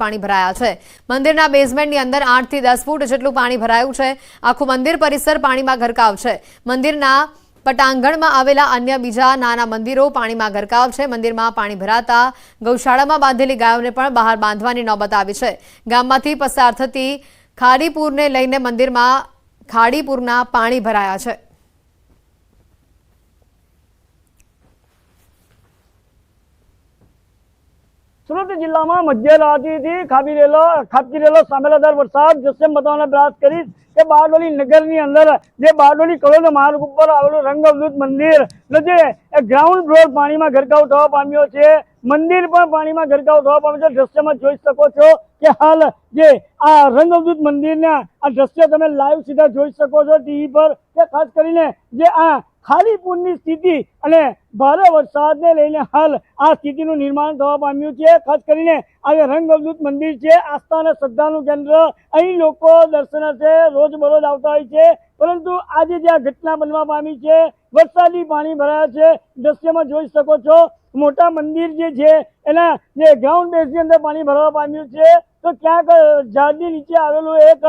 પાણી ભરાયા છે। મંદિરના બેઝમેન્ટની અંદર 8 થી 10 ફૂટ જેટલું પાણી ભરાયું છે। આખું મંદિર પરિસર પાણીમાં ગરકાવ છે। મંદિરના પટાંગણમાં આવેલા અન્ય બીજા નાના મંદિરો પાણીમાં ગરકાવ છે। મંદિરમાં પાણી ભરાતા ગૌશાળામાં બાંધેલી ગાયોને પણ બહાર બાંધવાની નોબત આવી છે। ગામમાંથી પસાર થતી ખાડીપુરને લઈને મંદિરમાં ખાડીપુરના પાણી ભરાયા છે। સુરત જિલ્લામાં મધ્યરાત્રિથી ખાબકી રહેલો સામેલાદાર વરસાદ જશે બતાવવાનો પ્રયાસ કરીશ કે બારડોલી નગરની અંદર જે બારડોલી કલોલ માર્ગ ઉપર આવેલું રંગઅવધૂત મંદિર જે ગ્રાઉન્ડ ફ્લોર પાણીમાં ગરકાવ થવા પામ્યો છે। મંદિર પણ પાણીમાં ગરકાવ થવા પામ્યો છે। દ્રશ્યમાં જોઈ શકો છો કે હાલ જે આ રંગઅવધૂત મંદિરના આ દ્રશ્ય તમે લાઈવ સીધા જોઈ શકો છો ટીવી પર કે ખાસ કરીને જે આ ખાડીપુરની સ્થિતિ અને ભારે વરસાદને લઈને હાલ આ સ્થિતિનું નિર્માણ થવા પામ્યું છે। ખાસ કરીને આ જે રંગઅવધૂત મંદિર છે આસ્થા અને શ્રદ્ધાનું કેન્દ્ર, અહીં લોકો દર્શનાર્થે રોજબરોજ આવતા હોય છે, પરંતુ આજે જે આ ઘટના બનવા પામી છે, વરસાદી પાણી ભરાયા છે। દ્રશ્યમાં જોઈ શકો છો મોટા મંદિર જે છે એના જે ગ્રાઉન્ડ બેઝની અંદર પાણી ભરવા પામ્યું છે, તો ક્યાંક ઝાડની નીચે આવેલું એક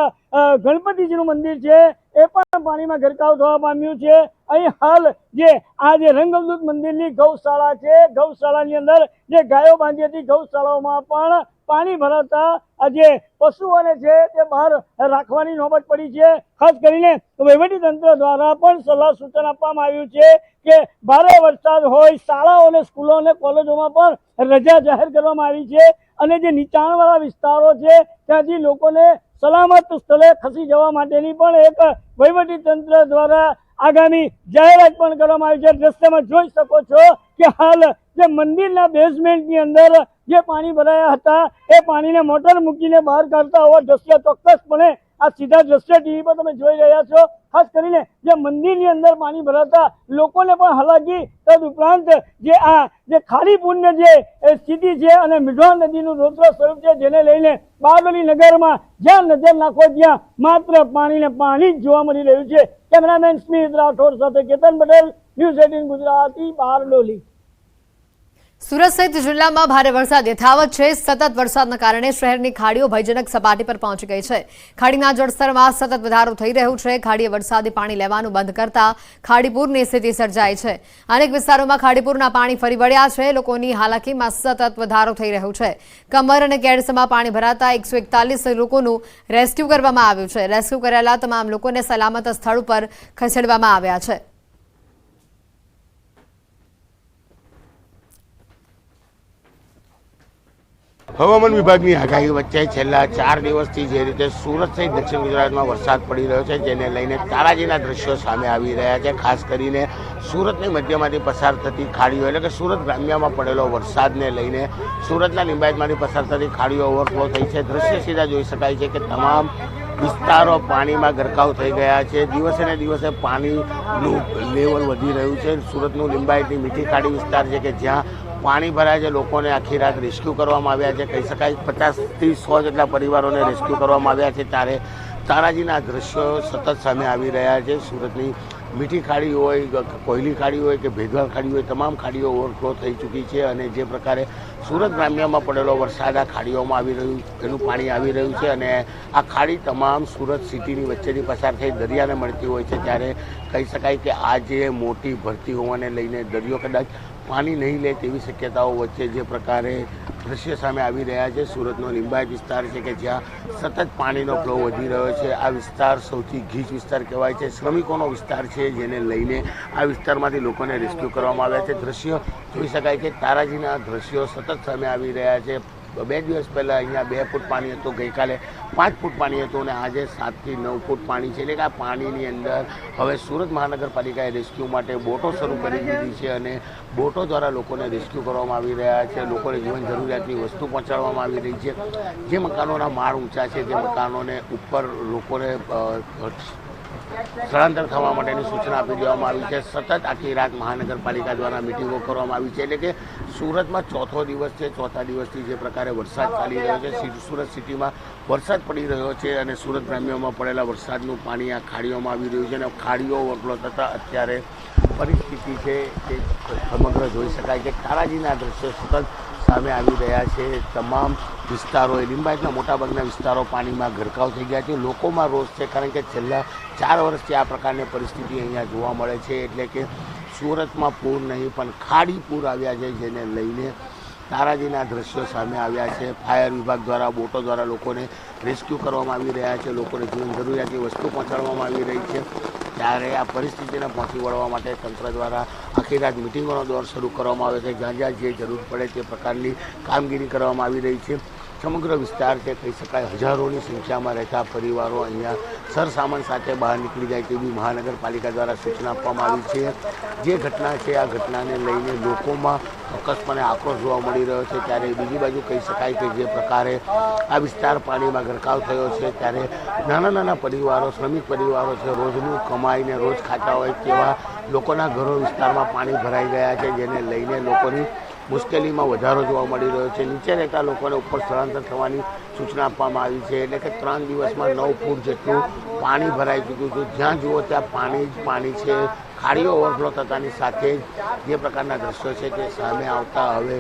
ગણપતિજીનું મંદિર છે એ પણ પાણીમાં ગરકાવ થવા પામ્યું છે। અહીં હાલ જે આ જે રંગઅવધૂત મંદિરની ગૌશાળા છે, ગૌશાળાની અંદર જે ગાયો બાંધી હતી ગૌશાળાઓમાં પણ પાણી ભરાતા જે પશુઓને છે તે બહાર રાખવાની નોબત પડી છે। ખાસ કરીને વહીવટીતંત્ર દ્વારા પણ સલાહ સૂચન આપવામાં આવ્યું છે કે ભારે વરસાદ હોય, શાળાઓ અને સ્કૂલો અને કોલેજોમાં પણ રજા જાહેર કરવામાં આવી છે અને જે નીચાણવાળા વિસ્તારો છે ત્યાંથી લોકોને સલામત સ્થળે ખસી જવા માટેની પણ એક વહીવટીતંત્ર દ્વારા આગામી જાહેરાત પણ કરવામાં આવી છે। દ્રશ્યમાં જોઈ શકો છો કે હાલ જે મંદિરના બેઝમેન્ટની અંદર જે પાણી ભરાયા હતા એ પાણીને મોટર મૂકીને બહાર કાઢતા હોવા દ્રશ્ય ચોક્કસપણે આ સીધા દ્રશ્ય ટીવી પર તમે જોઈ રહ્યા છો। ખાસ કરીને જે મંદિરની અંદર પાણી ભરાતા લોકોને પણ હાલાકી, તદ ઉપરાંત જે આ જે ખાડીપુરની જે સ્થિતિ છે અને મીઢવા નદીનું રૌદ્ર સ્વરૂપ છે, જેને લઈને બારડોલી નગરમાં જ્યાં નજર નાખો ત્યાં માત્ર પાણીને પાણી જ જોવા મળી રહ્યું છે। કેમેરામેન સ્મિત રાઠોડ સાથે કેતન પટેલ, ન્યૂઝ 18 ગુજરાતી, બારડોલી। સુરત સહિત જિલ્લામાં ભારે વરસાદ યથાવત છે। સતત વરસાદના કારણે શહેરની ખાડીઓ ભયજનક સપાટી પર પહોંચી ગઈ છે। ખાડીના જળસ્તરમાં સતત વધારો થઈ રહ્યો છે। ખાડીએ વરસાદી પાણી લેવાનું બંધ કરતા ખાડીપુરની સ્થિતિ સર્જાઈ છે। અનેક વિસ્તારોમાં ખાડીપુરના પાણી ફરી વળ્યા છે। લોકોની હાલાકીમાં સતત વધારો થઈ રહ્યો છે। કમર અને કેડસમાં પાણી ભરાતા 141 લોકોનું રેસ્ક્યુ કરવામાં આવ્યું છે। રેસ્ક્યુ કરાયેલા તમામ લોકોને સલામત સ્થળ ઉપર ખસેડવામાં આવ્યા છે। હવામાન વિભાગની આગાહી વચ્ચે છેલ્લા 4 દિવસથી જે રીતે સુરત સહિત દક્ષિણ ગુજરાતમાં વરસાદ પડી રહ્યો છે, જેને લઈને તારાજીના દ્રશ્યો સામે આવી રહ્યા છે। ખાસ કરીને સુરતની મધ્યમાંથી પસાર થતી ખાડીઓ એટલે કે સુરત ગ્રામ્યમાં પડેલો વરસાદને લઈને સુરતના લિંબાયતમાંથી પસાર થતી ખાડીઓ ઓવરફ્લો થઈ છે। દ્રશ્ય સીધા જોઈ શકાય છે કે તમામ વિસ્તારો પાણીમાં ગરકાવ થઈ ગયા છે। દિવસે ને દિવસે પાણીનું લેવલ વધી રહ્યું છે। સુરતનું લિંબાયતની મીઠી ખાડી વિસ્તાર છે કે જ્યાં પાણી ભરાય છે, લોકોને આખી રાત રેસ્ક્યુ કરવામાં આવ્યા છે। કહી શકાય 50 થી 100 જેટલા પરિવારોને રેસ્ક્યુ કરવામાં આવ્યા છે। ત્યારે તારાજીના દ્રશ્યો સતત સામે આવી રહ્યા છે। સુરતની મીઠી ખાડી હોય, કોયલી ખાડી હોય કે ભેગવાલ ખાડી હોય, તમામ ખાડીઓ ઓવરફ્લો થઈ ચૂકી છે અને જે પ્રકારે સુરત ગ્રામ્યમાં પડેલો વરસાદ આ ખાડીઓમાં આવી રહ્યું, એનું પાણી આવી રહ્યું છે અને આ ખાડી તમામ સુરત સિટીની વચ્ચેથી પસાર થઈ દરિયાને મળતી હોય છે। ત્યારે કહી શકાય કે આજે મોટી ભરતી હોવાને લઈને દરિયો કદાચ પાણી નહીં લે તેવી શક્યતાઓ વચ્ચે જે પ્રકારે દ્રશ્ય સામે આવી રહ્યા છે। સુરતનો લિંબાયત વિસ્તાર છે કે જ્યાં સતત પાણીનો ફ્લો વધી રહ્યો છે। આ વિસ્તાર સૌથી ગીચ વિસ્તાર કહેવાય છે, શ્રમિકોનો વિસ્તાર છે, જેને લઈને આ વિસ્તારમાંથી લોકોને રેસ્ક્યુ કરવામાં આવ્યા છે। દ્રશ્ય જોઈ શકાય કે તારાજીના દ્રશ્યો સતત સામે આવી રહ્યા છે। 2 દિવસ પહેલાં અહીંયા 2 ફૂટ પાણી હતું, ગઈકાલે 5 ફૂટ પાણી હતું અને આજે 7 થી 9 ફૂટ પાણી છે। એટલે કે આ પાણીની અંદર હવે સુરત મહાનગરપાલિકાએ રેસ્ક્યુ માટે બોટો શરૂ કરી દીધી છે અને બોટો દ્વારા લોકોને રેસ્ક્યુ કરવામાં આવી રહ્યા છે। લોકોને જીવન જરૂરિયાતની વસ્તુ પહોંચાડવામાં આવી રહી છે। જે મકાનોના માળ ઊંચા છે, જે મકાનોને ઉપર લોકોને સ્થળાંતર થવા માટેની સૂચના આપી દેવામાં આવી છે। સતત આખી રાત મહાનગરપાલિકા દ્વારા મિટિંગો કરવામાં આવી છે। એટલે કે સુરતમાં ચોથો દિવસ છે, ચોથા દિવસથી જે પ્રકારે વરસાદ ચાલી રહ્યો છે, સુરત સિટીમાં વરસાદ પડી રહ્યો છે અને સુરત ગ્રામ્યમાં પડેલા વરસાદનું પાણી આ ખાડીઓમાં આવી રહ્યું છે અને ખાડીઓ ઓવરફ્લો થતાં અત્યારે પરિસ્થિતિ છે તે સમગ્ર જોઈ શકાય કે તારાજીના દ્રશ્યો સતત સામે આવી રહ્યા છે। તમામ વિસ્તારો લિંબાયતના મોટાભાગના વિસ્તારો પાણીમાં ગરકાવ થઈ ગયા છે। લોકોમાં રોષ છે, કારણ કે છેલ્લા 4 વર્ષથી આ પ્રકારની પરિસ્થિતિ અહીંયા જોવા મળે છે। એટલે કે સુરતમાં પૂર નહીં પણ ખાડી પૂર આવ્યા છે, જેને લઈને તારાજીના દ્રશ્યો સામે આવ્યા છે। ફાયર વિભાગ દ્વારા બોટો દ્વારા લોકોને રેસ્ક્યુ કરવામાં આવી રહ્યા છે, લોકોને જીવન જરૂરિયાતની વસ્તુ પહોંચાડવામાં આવી રહી છે। ત્યારે આ પરિસ્થિતિને પહોંચી વળવા માટે તંત્ર દ્વારા આખી રાત મિટિંગોનો દોર શરૂ કરવામાં આવે છે। જ્યાં જ્યાં જે જરૂર પડે તે પ્રકારની કામગીરી કરવામાં આવી રહી છે। સમગ્ર વિસ્તાર છે કહી શકાય હજારોની સંખ્યામાં રહેતા પરિવારો અહીંયા સરસામાન સાથે બહાર નીકળી જાય તેવી મહાનગરપાલિકા દ્વારા સૂચના આપવામાં આવી છે। જે ઘટના છે આ ઘટનાને લઈને લોકોમાં ચોક્કસપણે આક્રોશ જોવા મળી રહ્યો છે। ત્યારે બીજી બાજુ કહી શકાય કે જે પ્રકારે આ વિસ્તાર પાણીમાં ગરકાવ થયો છે, ત્યારે નાના નાના પરિવારો, શ્રમિક પરિવારો છે, રોજનું કમાઈને રોજ ખાતા હોય તેવા લોકોના ઘરો વિસ્તારમાં પાણી ભરાઈ ગયા છે, જેને લઈને લોકોની મુશ્કેલીમાં વધારો જોવા મળી રહ્યો છે। નીચે રહેતા લોકોને ઉપર સ્થળાંતર થવાની સૂચના આપવામાં આવી છે। એટલે કે 3 દિવસમાં 9 ફૂટ જેટલું પાણી ભરાઈ ચૂક્યું છે। જ્યાં જુઓ ત્યાં પાણી જ પાણી છે। ખાડીઓ ઓવરફ્લો થતાની સાથે જ જે પ્રકારના દ્રશ્યો છે તે સામે આવતા હવે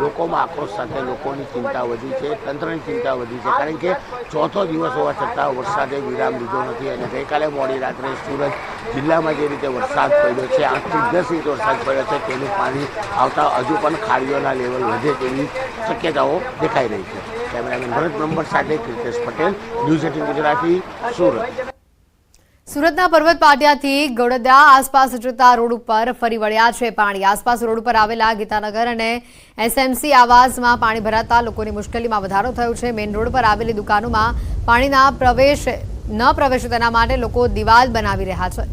લોકોમાં આક્રોશ સાથે લોકોની ચિંતા વધી છે, તંત્રની ચિંતા વધી છે, કારણ કે ચોથો દિવસ હોવા છતાં વરસાદે વિરામ લીધો નથી। અને ગઈકાલે મોડી રાત્રે સુરત જિલ્લામાં જે રીતે વરસાદ પડ્યો છે, 8 થી 10 ઇંચ વરસાદ પડ્યો છે, તેનું પાણી આવતા હજુ પણ ખાડીઓના લેવલ વધે તેવી શક્યતાઓ દેખાઈ રહી છે। કેમેરામેન ભરત બ્રહ્મભટ્ટ સાથે કૃતેશ પટેલ, ન્યૂઝ 18 ગુજરાતી, સુરત। સુરતના પર્વત પાટિયાથી ગોળદા આસપાસ જતા રોડ ઉપર ફરી વળ્યા છે પાણી। આસપાસ રોડ ઉપર આવેલા ગીતાનગર અને એસએમસી આવાસમાં પાણી ભરાતા લોકોની મુશ્કેલીમાં વધારો થયો છે। મેઇન રોડ પર આવેલી દુકાનોમાં પાણીના ન પ્રવેશે તેના માટે લોકો દિવાલ બનાવી રહ્યા છે।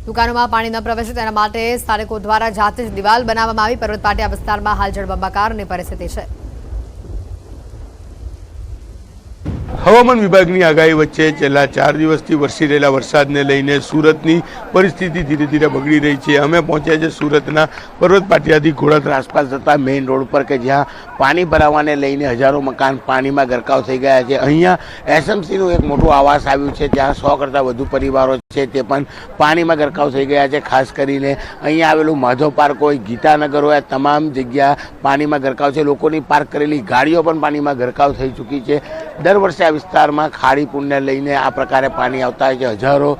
દુકાનોમાં પાણી ન પ્રવેશે તેના માટે સ્થાનિકો દ્વારા જાતે જ દિવાલ બનાવવામાં આવી। પર્વત પાટિયા વિસ્તારમાં હાલ જળબંબાકારની પરિસ્થિતિ છે। હવામાન વિભાગની આગાહી વચ્ચે છેલ્લા 4 દિવસથી વરસી રહેલા વરસાદને લઈને સુરતની પરિસ્થિતિ ધીરે ધીરે બગડી રહી છે। અમે પહોંચ્યા છે સુરતના પર્વત પાટિયાથી ઘોડદરા આસપાસ જતા મેઇન રોડ પર કે જ્યાં પાણી ભરાવાને લઈને હજારો મકાન પાણીમાં ગરકાવ થઈ ગયા છે। અહીંયા એસએમસીનું એક મોટું આવાસ આવ્યું છે, ત્યાં 100 કરતાં વધુ પરિવારો છે તે પણ પાણીમાં ગરકાવ થઈ ગયા છે। ખાસ કરીને અહીંયા આવેલું માધવ પાર્ક હોય, ગીતાનગર હોય, તમામ જગ્યા પાણીમાં ગરકાવ છે। લોકોની પાર્ક કરેલી ગાડીઓ પણ પાણીમાં ગરકાવ થઈ ચૂકી છે। દર વર્ષે આ વિસ્તારમાં ખાડી પૂરને લઈને આ પ્રકારે પાણી આવતા હોય છે। હજારો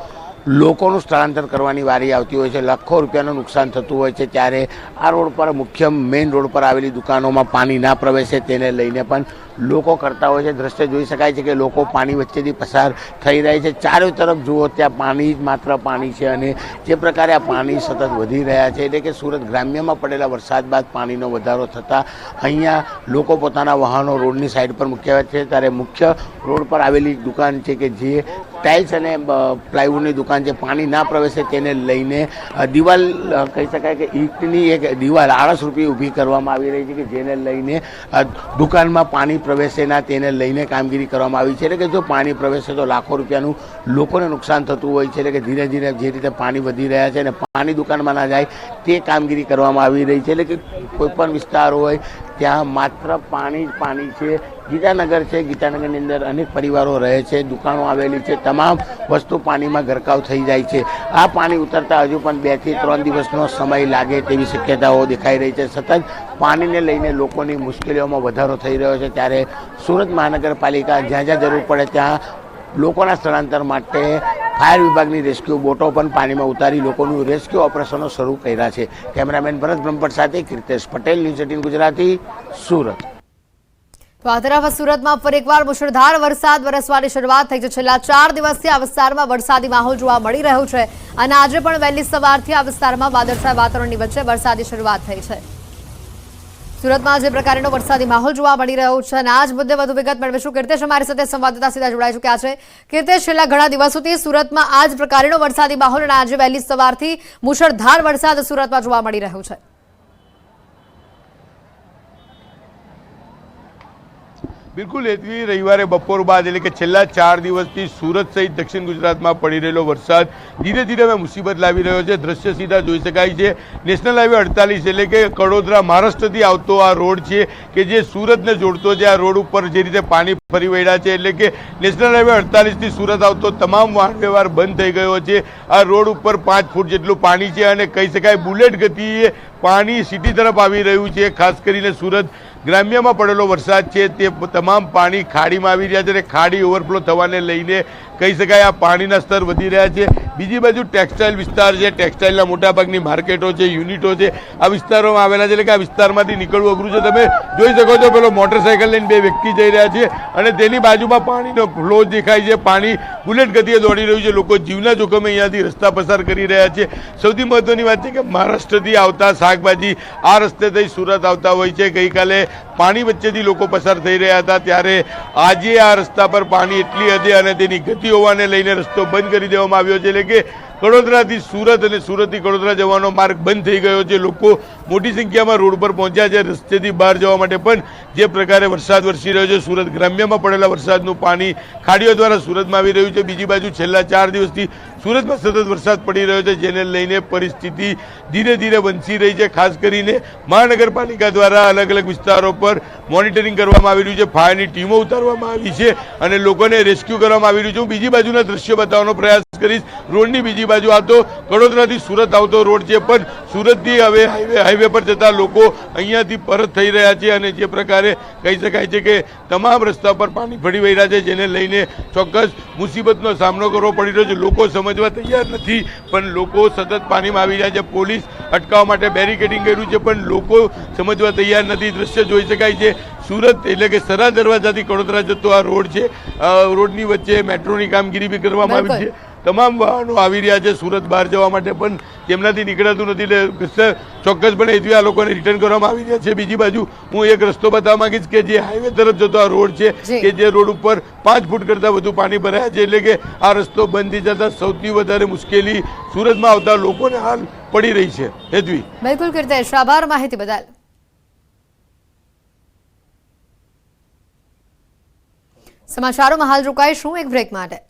લોકોનું સ્થળાંતર કરવાની વારી આવતી હોય છે, લાખો રૂપિયાનું નુકસાન થતું હોય છે। ત્યારે આ રોડ પર મુખ્ય મેઇન રોડ પર આવેલી દુકાનોમાં પાણી ના પ્રવેશે તેને લઈને પણ લોકો કરતા હોય છે। દ્રશ્ય જોઈ શકાય છે કે લોકો પાણી વચ્ચેથી પસાર થઈ રહ્યા છે। ચારે તરફ જુઓ ત્યાં પાણી જ માત્ર પાણી છે અને જે પ્રકારે આ પાણી સતત વધી રહ્યા છે, એટલે કે સુરત ગ્રામ્યમાં પડેલા વરસાદ બાદ પાણીનો વધારો થતાં અહીંયા લોકો પોતાના વાહનો રોડની સાઈડ પર મૂક્યા છે। ત્યારે મુખ્ય રોડ પર આવેલી દુકાન છે કે જે ટાઇલ્સ અને પ્લાયવુડની દુકાન છે, પાણી ના પ્રવેશે તેને લઈને દિવાલ કહી શકાય કે ઈંટની એક દિવાલ 8 રૂપિયે ઊભી કરવામાં આવી રહી છે કે જેને લઈને દુકાનમાં પાણી પ્રવેશે ના તેને લઈને કામગીરી કરવામાં આવી છે। એટલે કે જો પાણી પ્રવેશે તો લાખો રૂપિયાનું લોકોને નુકસાન થતું હોય છે। એટલે કે ધીરે ધીરે જે રીતે પાણી વધી રહ્યા છે અને પાણી દુકાનમાં ના જાય તે કામગીરી કરવામાં આવી રહી છે। એટલે કે કોઈ પણ વિસ્તાર હોય ત્યાં માત્ર પાણી જ પાણી છે। ગીતાનગર છે, ગીતાનગરની અંદર અનેક પરિવારો રહે છે, દુકાનો આવેલી છે, તમામ વસ્તુ પાણીમાં ગરકાવ થઈ જાય છે। આ પાણી ઉતરતા હજુ પણ 2 થી 3 દિવસનો સમય લાગે તેવી શક્યતાઓ દેખાઈ રહી છે। સતત પાણીને લઈને લોકોની મુશ્કેલીઓમાં વધારો થઈ રહ્યો છે। ત્યારે સુરત મહાનગરપાલિકા જ્યાં જ્યાં જરૂર પડે ત્યાં લોકોના સ્થળાંતર માટે ફાયર વિભાગની રેસ્ક્યુ બોટો પણ પાણીમાં ઉતારી લોકોનું રેસ્ક્યુ ઓપરેશનો શરૂ કર્યા છે। કેમેરામેન ભરત બ્રહ્મભટ્ટ સાથે કૃતેશ પટેલ, ન્યૂઝ 18 ગુજરાતી, સુરત। તો આ તરફ સુરતમાં ફરી એકવાર મુશળધાર વરસાદ વરસવાની શરૂઆત થઈ છે। છેલ્લા 4 દિવસથી આ વિસ્તારમાં વરસાદી માહોલ જોવા મળી રહ્યો છે અને આજે પણ વહેલી સવારથી આ વિસ્તારમાં વાદળછાયા વાતાવરણની વચ્ચે વરસાદી શરૂઆત થઈ છે। સુરતમાં જે પ્રકારનો વરસાદી માહોલ જોવા મળી રહ્યો છે અને આ જ મુદ્દે વધુ વિગત મેળવીશું। કીર્તેશ અમારી સાથે સંવાદદાતા સીધા જોડાઈ ચૂક્યા છે। કીર્તેશ, છેલ્લા ઘણા દિવસોથી સુરતમાં આ જ પ્રકારનો વરસાદી માહોલ અને આજે વહેલી સવારથી મુશળધાર વરસાદ સુરતમાં જોવા મળી રહ્યો છે। બિલકુલ હેતવી, રવિવારે બપોર બાદ એટલે કે છેલ્લા 4 દિવસથી સુરત સહિત દક્ષિણ ગુજરાતમાં પડી રહેલો વરસાદ ધીરે ધીરે હવે મુસીબત લાવી રહ્યો છે. દ્રશ્ય સીધા જોઈ શકાય છે. નેશનલ હાઈવે 48 એટલે કે કડોદરા મહારાષ્ટ્રથી આવતો આ રોડ છે કે જે સુરતને જોડતો છે. આ રોડ ઉપર જે રીતે પાણી ફરી વળ્યા છે એટલે કે નેશનલ હાઈવે 48 થી સુરત આવતો તમામ વાહન વ્યવહાર બંધ થઈ ગયો છે. આ રોડ ઉપર 5 ફૂટ જેટલું પાણી છે અને કહી શકાય બુલેટ ગતિએ પાણી સિટી તરફ આવી રહ્યું છે. ખાસ કરીને સુરત ગ્રામ્યમાં પડેલો વરસાદ છે તે તમામ પાણી ખાડીમાં આવી રહ્યા છે અને ખાડી ઓવરફ્લો થવાને લઈને કહી શકાય આ પાણીના સ્તર વધી રહ્યા છે. બીજી બાજુ ટેક્સટાઇલ વિસ્તાર છે, ટેક્સટાઇલના મોટાભાગની માર્કેટો છે, યુનિટો છે, આ વિસ્તારોમાં આવેલા છે એટલે કે આ વિસ્તારમાંથી નીકળવું અઘરું છે. તમે જોઈ શકો છો પેલો મોટરસાઇકલ લઈને 2 વ્યક્તિ જઈ રહ્યા છે અને તેની બાજુમાં પાણીનો ફ્લો દેખાય છે. પાણી બુલેટ ગતિએ દોડી રહ્યું છે. લોકો જીવના જોખમે અહીંયાથી રસ્તા પસાર કરી રહ્યા છે. સૌથી મહત્વની વાત છે કે મહારાષ્ટ્રથી આવતા શાકભાજી આ રસ્તે થઈ સુરત આવતા હોય છે. ગઈકાલે પાણી વચ્ચેથી લોકો પસાર થઈ રહ્યા હતા ત્યારે આજે આ રસ્તા પર પાણી એટલી હદે અને તેની ગતિ હોવાને લઈને રસ્તો બંધ કરી દેવામાં આવ્યો છે. એટલે કે કડોદરાથી સુરત અને સુરતથી કડોદરા જવાનો માર્ગ બંધ થઈ ગયો છે. લોકો મોટી સંખ્યામાં રોડ પર પહોંચ્યા છે રસ્તેથી બહાર જવા માટે. પણ જે પ્રકારે વરસાદ વરસી રહ્યો છે, સુરત ગ્રામ્યમાં પડેલા વરસાદનું પાણી ખાડીઓ દ્વારા સુરતમાં આવી રહ્યું છે. બીજી બાજુ છેલ્લા 4 દિવસથી સુરતમાં સતત વરસાદ પડી રહ્યો છે જેને લઈને પરિસ્થિતિ ધીરે ધીરે વંચી રહી છે. ખાસ કરીને મહાનગરપાલિકા દ્વારા અલગ અલગ વિસ્તારો પર મોનિટરિંગ કરવામાં આવી રહ્યું છે, ફાયરની ટીમો ઉતારવામાં આવી છે અને લોકોને રેસ્ક્યુ કરવામાં આવી રહ્યું છે. હું બીજી બાજુના દ્રશ્યો બતાવવાનો પ્રયાસ કરીશ. રોડની બીજી બાજુ આ તો કડોદરાથી સુરત આવતો રોડ છે પણ સુરતથી હવે હાઈવે પર જતા લોકો અહીંયાથી પરત થઈ રહ્યા છે અને જે પ્રકારે કહી શકાય છે કે તમામ રસ્તા પર પાણી ફરી વળ્યા છે જેને લઈને ચોક્કસ મુસીબતનો સામનો કરવો પડી રહ્યો છે. લોકો સમજવા તૈયાર નથી પણ લોકો સતત પાણીમાં આવી રહ્યા છે. પોલીસ અટકાવવા માટે બેરિકેડિંગ કર્યું છે પણ લોકો સમજવા તૈયાર નથી. દ્રશ્ય જોઈ શકાય છે સુરત એટલે કે સરા દરવાજાથી કડોદરા જતો આ રોડ છે. રોડની વચ્ચે મેટ્રોની કામગીરી બી કરવામાં આવી છે. તમામ વાહનો આવી રહ્યા છે સુરત બહાર જવા માટે પણ તેમનાથી નીકળાતું નથી એટલે ચોક્કસપણે એથી આ લોકોને રિટર્ન કરવામાં આવી રહ્યા છે. બીજી બાજુ હું એક રસ્તો બતાવવા માંગીશ કે જે હાઈવે તરફ જતો આ રોડ છે કે જે રોડ ઉપર 5 ફૂટ કરતાં વધુ પાણી ભરાયા છે એટલે કે આ રસ્તો બંધ થઈ જતા સૌથી વધારે મુશ્કેલી સુરતમાં આવતા લોકોને હાલ પડી રહી છે. હેતવી. બિલકુલ કીર્તેશ, આભાર માહિતી બદલ. સમાચારોમાં હાલ રોકાઈશું એક બ્રેક માટે.